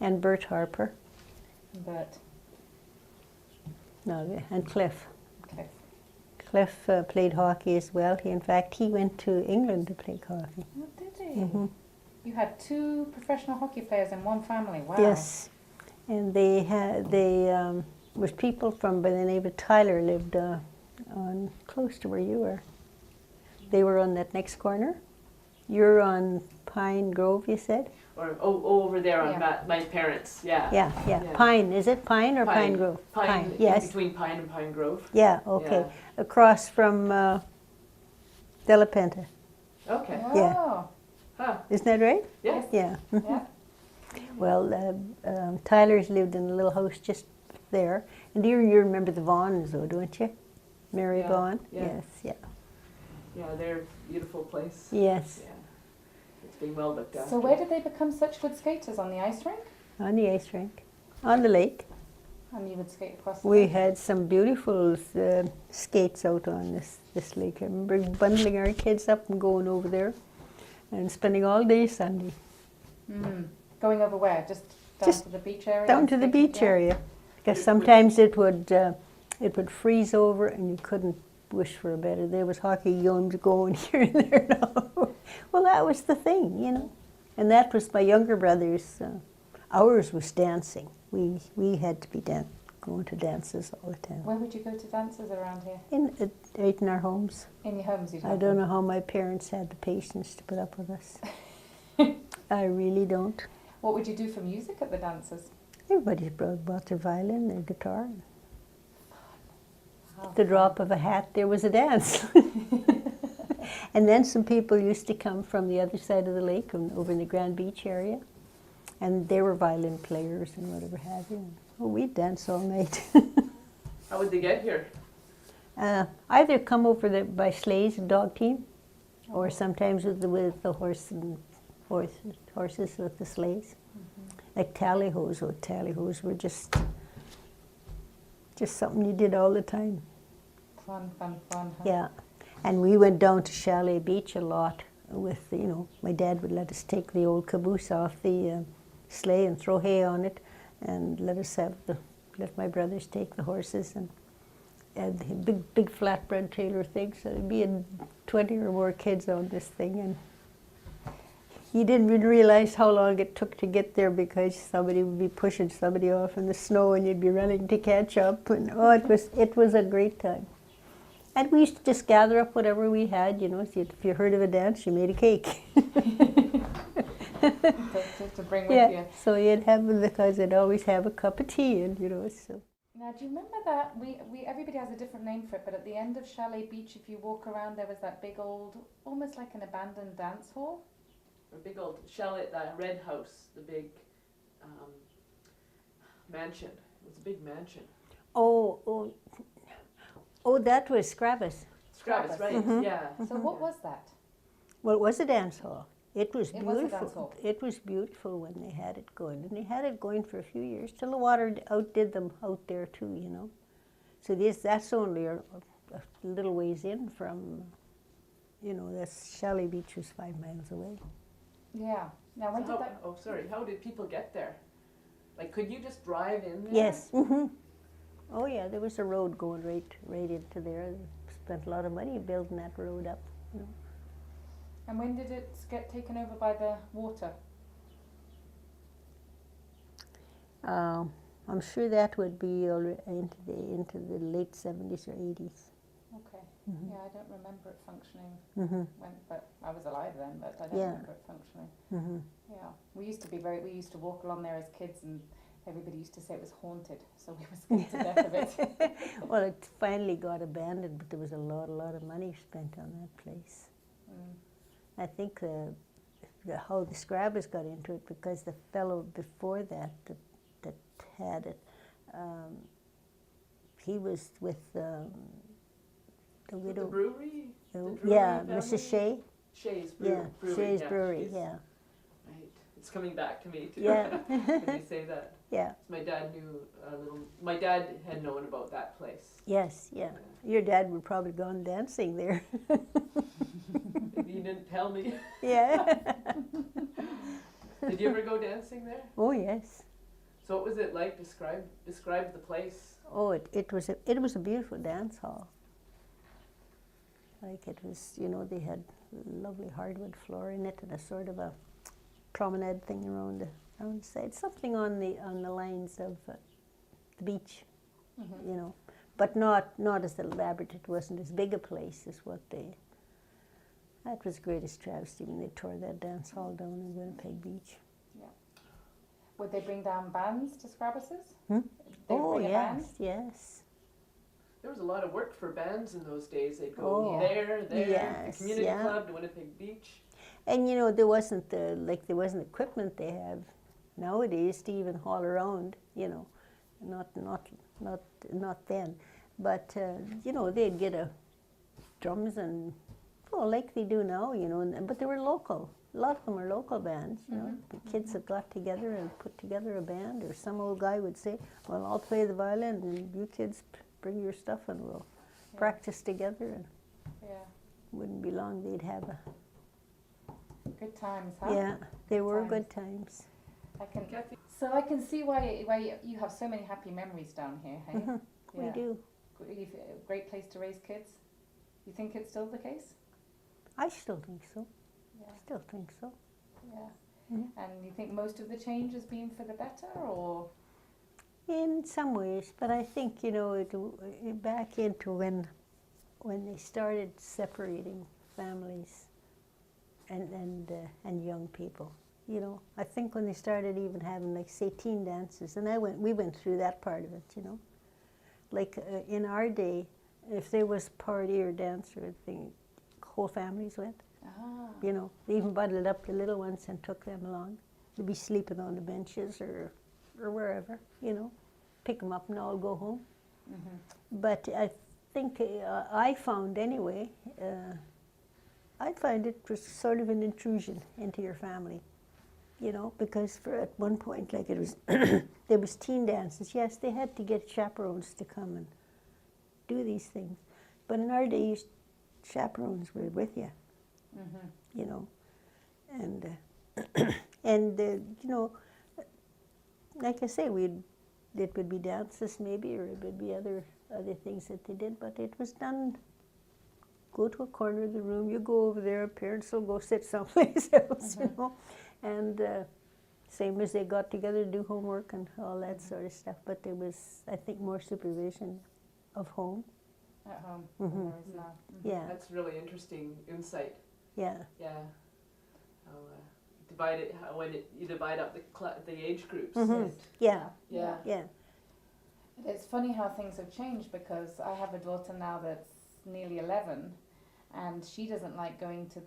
And Bert Harper. But No, and Cliff. okay. Cliff played hockey as well. In fact, he went to England to play hockey. Oh, did he? You had 2 professional hockey players in one family. Wow. Yes, and they was people from by the name of Tyler lived on close to where you were. They were on that next corner. You're on Pine Grove, you said? Or over there on Yeah. my parents. Yeah. Yeah. Yeah. Pine, is it Pine or Pine Grove? Pine. Yes. Between Pine and Pine Grove. Yeah. Okay. Yeah. Across from De La Penta. Okay. Oh. Yeah. Huh. Isn't that right? Yeah. Yeah. Yeah. Well, Tyler's lived in a little house just there. And you remember the Vaughns, though, don't you? Mary Yeah, Vaughan? yeah. Yes, yeah. Yeah, they're a beautiful place. Yes, Yeah. It's being well looked after. So where did they become such good skaters? On the ice rink? on the ice rink, on the lake. And you would skate across the We lake? had some beautiful skates out on this lake. I remember bundling our kids up and going over there and spending all day Sunday. Going over where? Just down Just to the beach area? Down and to the skating? beach Yeah. area. Because sometimes it would freeze over and you couldn't wish for a better. There was hockey games going here and there now. Well, that was the thing, you know. And that was my younger brother's. Ours was dancing. We had to be going to dances all the time. Where would you go to dances around here? Right in our homes. In your homes, you'd I have don't them? know how my parents had the patience to put up with us. I really don't. What would you do for music at the dances? Everybody brought their violin, their guitar. Wow. At the drop of a hat, there was a dance. And then some people used to come from the other side of the lake, over in the Grand Beach area, and they were violin players and whatever have you. Oh, we'd dance all night. How would they get here? Either come over by sleighs and dog team, or sometimes with the horses with the sleighs. Like tallyhos. Oh, tallyhos were just something you did all the time. Fun, fun, fun. Huh? Yeah, and we went down to Chalet Beach a lot with, my dad would let us take the old caboose off the sleigh and throw hay on it, and let my brothers take the horses, and the big flatbread trailer thing, so there'd be 20 or more kids on this thing, and you didn't even realize how long it took to get there because somebody would be pushing somebody off in the snow and you'd be running to catch up, and it was a great time. And we used to just gather up whatever we had, so if you heard of a dance, you made a cake. to bring with you. So you'd have, because they'd always have a cup of tea, and so. Now, do you remember that everybody has a different name for it, but at the end of Chalet Beach, if you walk around, there was that big old, almost like an abandoned dance hall? A big old chalet, that red house, the big mansion. It was a big mansion. Oh, that was Scrabba's. Scrabba's, right? Yeah. So what was that? Well, it was a dance hall. It was It beautiful. was a dance hall. It was beautiful when they had it going, and they had it going for a few years till the water outdid them out there too. So that's only a little ways in from, that's Chalet Beach was 5 miles away. Yeah. Now, when did that? Oh, sorry. How did people get there? Like, could you just drive in there? Yes. Oh yeah, there was a road going right into there. They spent a lot of money building that road up. And when did it get taken over by the water? I'm sure that would be into the late 70s or 80s. Okay. Yeah, I don't remember it functioning but I was alive then, but I don't remember it functioning. Yeah. We used to walk along there as kids, and everybody used to say it was haunted, so we were scared to death of it. Well, it finally got abandoned, but there was a lot of money spent on that place. I think how the Scrabbers got into it, because the fellow before that had it, he was with the widow. The brewery? Yeah, family? Mrs. Shea. Shay's Brewery. Yeah, Shay's Brewery, Shay's. yeah. Right. It's coming back to me too. Yeah. When you say that. Yeah. My dad knew my dad had known about that place. Yes, yeah. Your dad would probably gone dancing there. He didn't tell me. Yeah. Did you ever go dancing there? Oh yes. So what was it like? Describe the place. Oh, it was a beautiful dance hall. Like it was, they had lovely hardwood floor in it and a sort of a promenade thing around the side, something on the lines of the beach, but not as elaborate. It wasn't as big a place as what they. That was the greatest travesty when they tore that dance hall down in Winnipeg Beach. Yeah. Would they bring down bands to Scrabbuses? Oh yes. There was a lot of work for bands in those days. They'd go there, yes, the community club to Winnipeg Beach. And there wasn't equipment they have nowadays to even haul around. Not then. But they'd get drums and like they do now. But they were local. a lot of them are local bands, you know. The kids that got together and put together a band, or some old guy would say, well, I'll play the violin and you kids bring your stuff and we'll practice together, and wouldn't be long they'd have a... Good times, huh? Yeah, they were good times. I can see why you have so many happy memories down here, hey? We do. Great place to raise kids. You think it's still the case? I still think so. Yeah. Still think so. Yeah. And you think most of the change has been for the better, or? In some ways, but I think, you know, back into when they started separating families and young people, you know, I think when they started even having, like, say, teen dances, and we went through that part of it, you know. Like in our day, if there was party or dance or thing, whole families went. You know, they even bundled up the little ones and took them along. They'd be sleeping on the benches or wherever, you know, pick them up and all go home. But I think I found anyway, I find it was sort of an intrusion into your family, you know, because at one point, like it was, there was teen dances. Yes, they had to get chaperones to come and do these things. But in our day, chaperones were with you, you know, and you know, like I say, it would be dances maybe, or it would be other things that they did, but it was done. Go to a corner of the room, you go over there, parents will go sit someplace else, you know, and same as they got together to do homework and all that sort of stuff, but there was, I think, more supervision of home. At home, than there is now. Yeah. That's really interesting insight. Yeah. Yeah. How you divide up the age groups. Yeah. Yeah. Yeah. It's funny how things have changed, because I have a daughter now that's nearly 11, and she doesn't like going to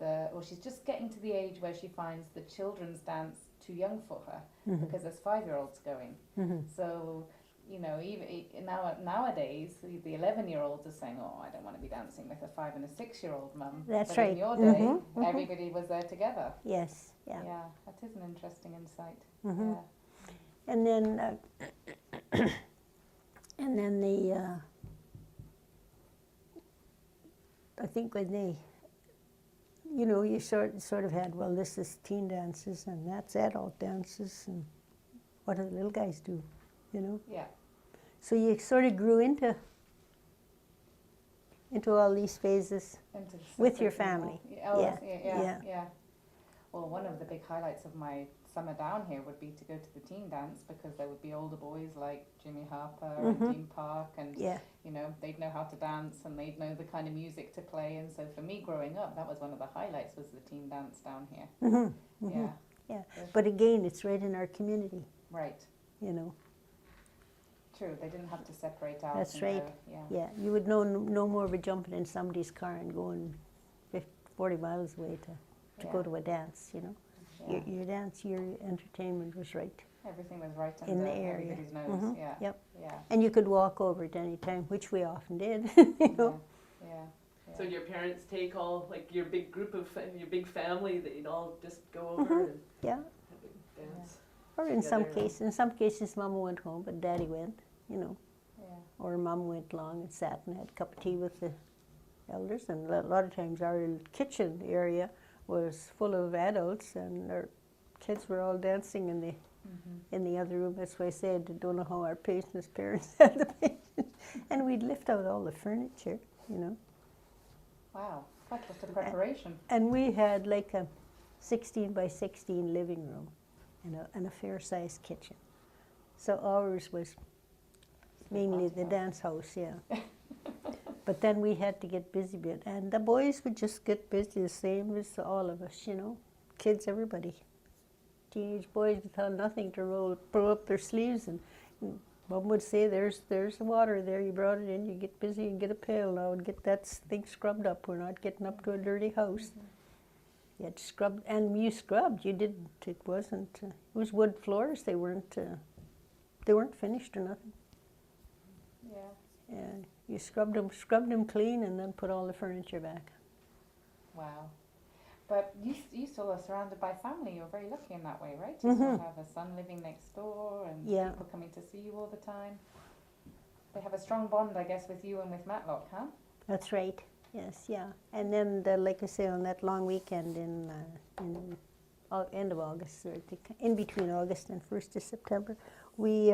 she's just getting to the age where she finds the children's dance too young for her, because there's 5-year-olds going. So, you know, even nowadays, the 11-year-olds are saying, "Oh, I don't want to be dancing with a 5 and a 6-year-old mum." That's but right. in your day, everybody was there together. Yes. Yeah. Yeah, that is an interesting insight. And then, I think when they, you know, you sort of had, well, this is teen dances and that's adult dances, and what do the little guys do, you know? Yeah. So you sort of grew into all these phases with your family. Yeah. Well, one of the big highlights of my summer down here would be to go to the teen dance, because there would be older boys like Jimmy Harper and Dean Park, and you know, they'd know how to dance and they'd know the kind of music to play, and so for me growing up, that was one of the highlights, was the teen dance down here. Yeah. But again, it's right in our community. Right. You know. True, they didn't have to separate out. That's right. Yeah, you would know no more by jumping in somebody's car and going 40 miles away to go to a dance, you know. Your dance, your entertainment was right. Everything was right in the area. Everybody's nose. Yep. Yeah. And you could walk over at any time, which we often did, you know. Yeah. So your parents take all, like, your big group of, your big family, they'd all just go over and have a dance. Or in some cases, Mama went home, but Daddy went, you know. Or Mom went along and sat and had a cup of tea with the elders. And a lot of times our kitchen area was full of adults, and our kids were all dancing in the other room. That's why I said I don't know how our patients' parents had the patience. And we'd lift out all the furniture, you know. Wow, that was the preparation. And we had like a 16 by 16 living room and a fair-sized kitchen. So ours was mainly the dance house, But then we had to get busy bit, and the boys would just get busy the same as all of us, you know. Kids, everybody. Teenage boys would tell nothing to roll up their sleeves, and Mom would say, there's the water there, you brought it in, you get busy and get a pail now and get that thing scrubbed up. We're not getting up to a dirty house. You had to scrub, and you scrubbed, you didn't, it wasn't, it was wood floors, they weren't finished or nothing. Yeah, you scrubbed them clean and then put all the furniture back. Wow. But you still are surrounded by family. You're very lucky in that way, right? You still have a son living next door and people coming to see you all the time. They have a strong bond, I guess, with you and with Matlock, huh? That's right. Yes, yeah. And then, like I say, on that long weekend in end of August, or in between August and 1st of September, we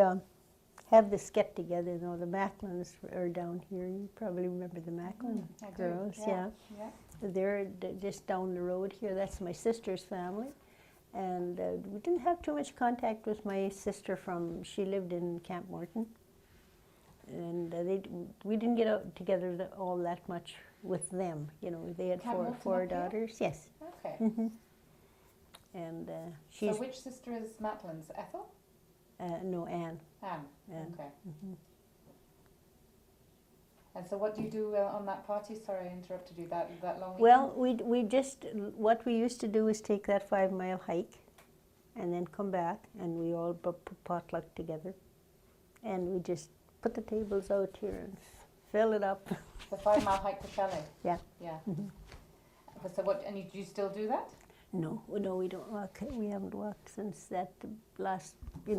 have this get together. You know, the Macklins are down here. You probably remember the Macklin girls, yeah. They're just down the road here. That's my sister's family. And we didn't have too much contact with my sister she lived in Camp Morton. And we didn't get out together all that much with them. You know, they had four daughters. Yes. Okay. And so which sister is Macklin's? Ethel? No, Anne. Anne. Okay. And so what do you do on that party? Sorry, I interrupted you. That long weekend? Well, we just, what we used to do is take that 5-mile hike and then come back, and we all potluck together. And we just put the tables out here and fill it up. The 5-mile hike to Chalet? Yeah. Yeah. So what, and do you still do that? No, we don't walk. We haven't walked since that last, the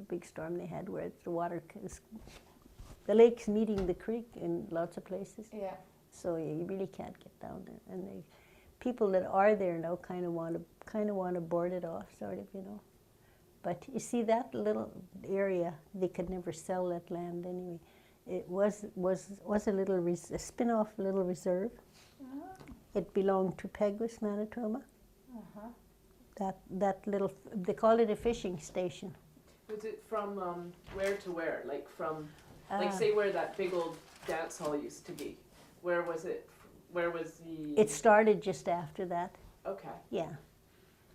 big storm they had where the lake's meeting the creek in lots of places. Yeah. So you really can't get down there. And people that are there now kind of want to board it off, sort of, But you see, that little area, they could never sell that land anyway. It was a spin-off little reserve. It belonged to Peguis, Manitoba. That little, they call it a fishing station. Was it from where to where? Like from, say where that big old dance hall used to be. Where was it? Where was the... It started just after that. Okay. Yeah.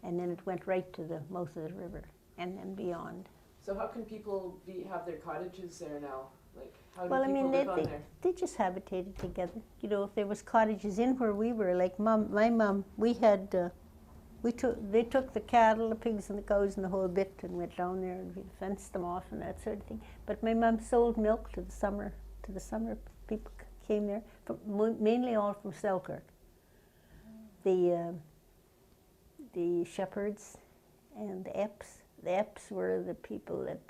And then it went right to the mouth of the river and then beyond. So how can people have their cottages there now? Like, how do people live on there? They just habitated together. If there was cottages in where we were, like my mom, we had, they took the cattle, the pigs and the cows and the whole bit and went down there and we fenced them off and that sort of thing. But my mom sold milk to the summer people came there, mainly all from Selkirk. The shepherds and the Epps. The Epps were the people that,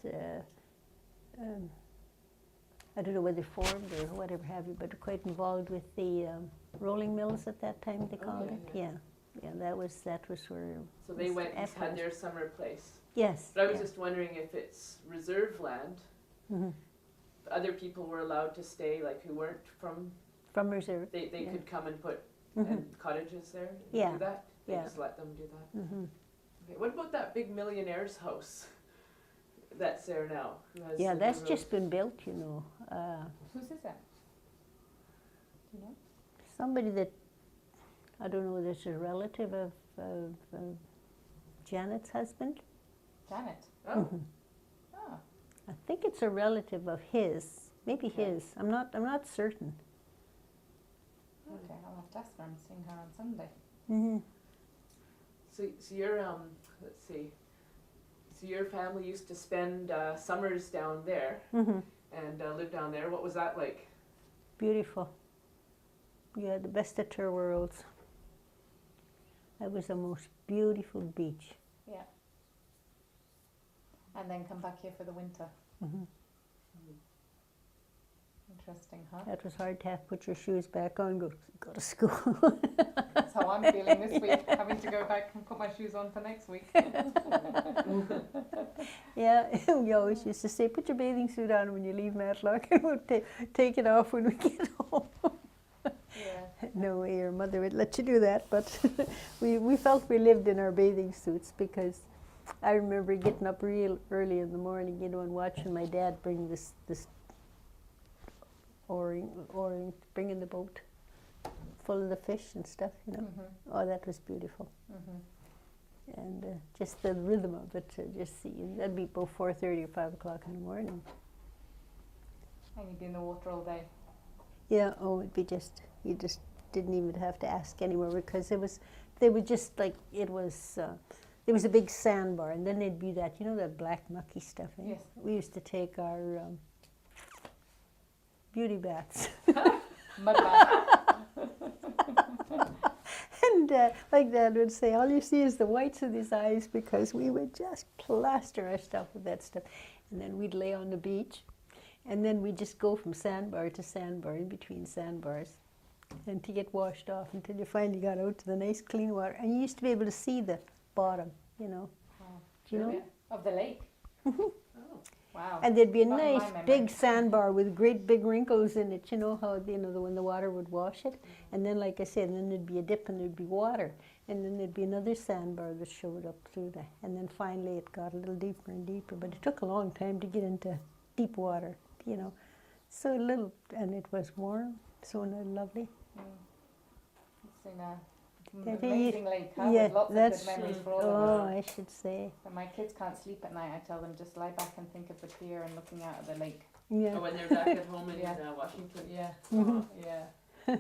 I don't know whether formed or whatever have you, but quite involved with the rolling mills at that time, they called it. Yeah, that was where... So they went and had their summer place. Yes. But I was just wondering if it's reserve land, other people were allowed to stay, like who weren't from reserve. They could come and put cottages there? Do that? They just let them do that? Okay. What about that big millionaire's house that's there now? That's just been built, Whose is that? Do you know? Somebody that, I don't know, that's a relative of Janet's husband. Janet? Oh. I think it's a relative of his, maybe his. I'm not certain. Okay, I'll have to ask her. I'm seeing her on Sunday. So you're let's see. So your family used to spend summers down there and live down there. What was that like? Beautiful. You had the best of two worlds. That was the most beautiful beach. Yeah. And then come back here for the winter. Interesting, huh? That was hard to have to put your shoes back on, go to school. That's how I'm feeling this week, having to go back and put my shoes on for next week. Yeah, we always used to say, put your bathing suit on when you leave Matlock and we'll take it off when we get home. No way your mother would let you do that, but we felt we lived in our bathing suits because I remember getting up real early in the morning, and watching my dad bring this oaring, bringing the boat full of the fish and stuff, Oh, that was beautiful. And just the rhythm of it, just see, that'd be about 4:30 or 5 o'clock in the morning. And you'd be in the water all day. Yeah, it'd be you just didn't even have to ask anywhere because they were just like, there was a big sandbar and then there'd be that, that black mucky stuff. Yes. We used to take our beauty baths. Mud bath. like Dad would say, all you see is the whites of his eyes, because we would just plaster our stuff with that stuff. And then we'd lay on the beach, and then we'd just go from sandbar to sandbar, in between sandbars, and to get washed off until you finally got out to the nice clean water. And you used to be able to see the bottom, you know. Oh, Do you know? yeah. Of the lake? Oh, wow. And there'd be a Not in my nice memory. big sandbar with great big wrinkles in it, you know how, you know, when the water would wash it. And then, like I said, then there'd be a dip and there'd be water. And then there'd be another sandbar that showed up through there. And then finally it got a little deeper and deeper. But it took a long time to get into deep water, you know. So a little, and it was warm, so lovely. It's in a That amazing lake, huh? Yeah, With lots of that's, good memories for all oh, of us. I should say. When my kids can't sleep at night, I tell them just lie back and think of the pier and looking out at the lake. Yeah. Or when they're back at home in Yeah. Washington. Yeah, Mhm. yeah.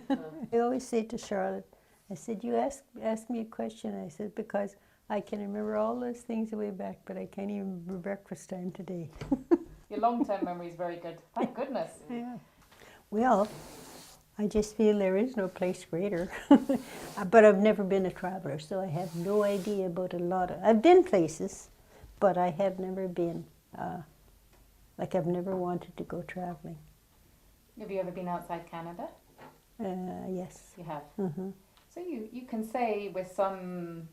I always say to Charlotte, I said, you ask me a question, I said, because I can remember all those things way back, but I can't even remember breakfast time today. Your long-term memory is very good. Thank goodness. Yeah. Well, I just feel there is no place greater. But I've never been a traveler, so I have no idea about a lot of... I've been places, but I have never been, like I've never wanted to go traveling. Have you ever been outside Canada? Yes. You have. Mm-hmm. So you can say with some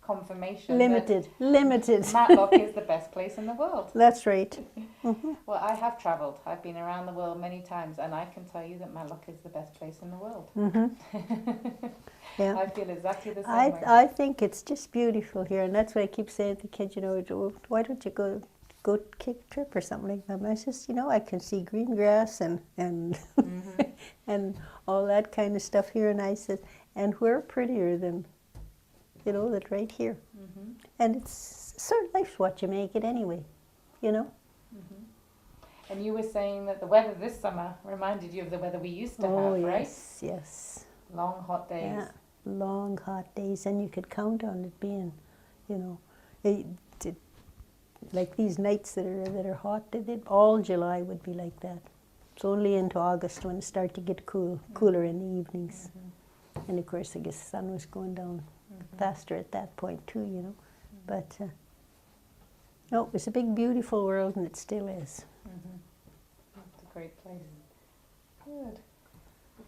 confirmation Limited. that Matlock is the best place in the world. That's right. Mm-hmm. Well, I have travelled. I've been around the world many times, and I can tell you that Matlock is the best place in the world. Mm-hmm. Yeah. I feel exactly the same way. I think it's just beautiful here, and that's what I keep saying to the kids, you know, why don't you go take a trip or something like that? And I says, you know, I can see green grass and Mm-hmm. and all that kind of stuff here, and I said, and where prettier than, you know, that right here. Mm-hmm. And it's sort of life's what you make it anyway, you know. Mm-hmm. And you were saying that the weather this summer reminded you of the weather we used to Oh have, right? yes, yes. Long hot days. Yeah, long hot days, and you could count on it being, you know, like these nights that are hot. All July would be like that. It's only into August when it started to get cooler in the evenings. Mm-hmm. And of course, I guess the sun was going down Mm-hmm. faster at that point too, you know. But no, it was a big, beautiful world, and it still is. Mm-hmm. It's a great place. Good.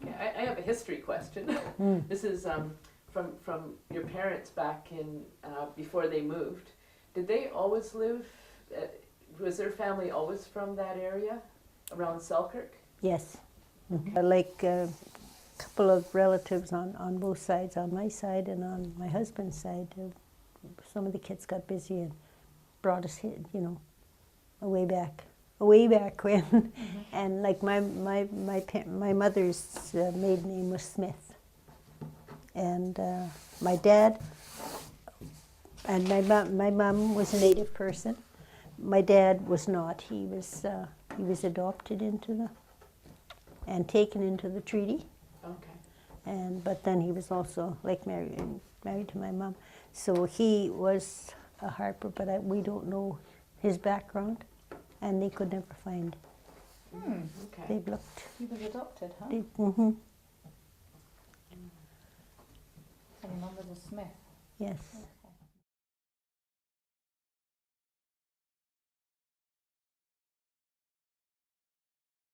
Okay, I have a history question. Mm. This is from your parents back in before they moved. Did they always live? Was their family always from that area around Selkirk? Yes. Like a couple of relatives on both sides, on my side and on my husband's side. Some of the kids got busy and brought us here, you know, way back when. Mm-hmm. And like my mother's maiden name was Smith, and my dad and my mom was a native person. My dad was not. He was adopted into and taken into the treaty. Okay. But then he was also like married to my mom. So he was a Harper, but we don't know his background, and they could never find. Okay. They've looked. He was adopted, huh? Mm-hmm. And your mum was a Smith. Yes.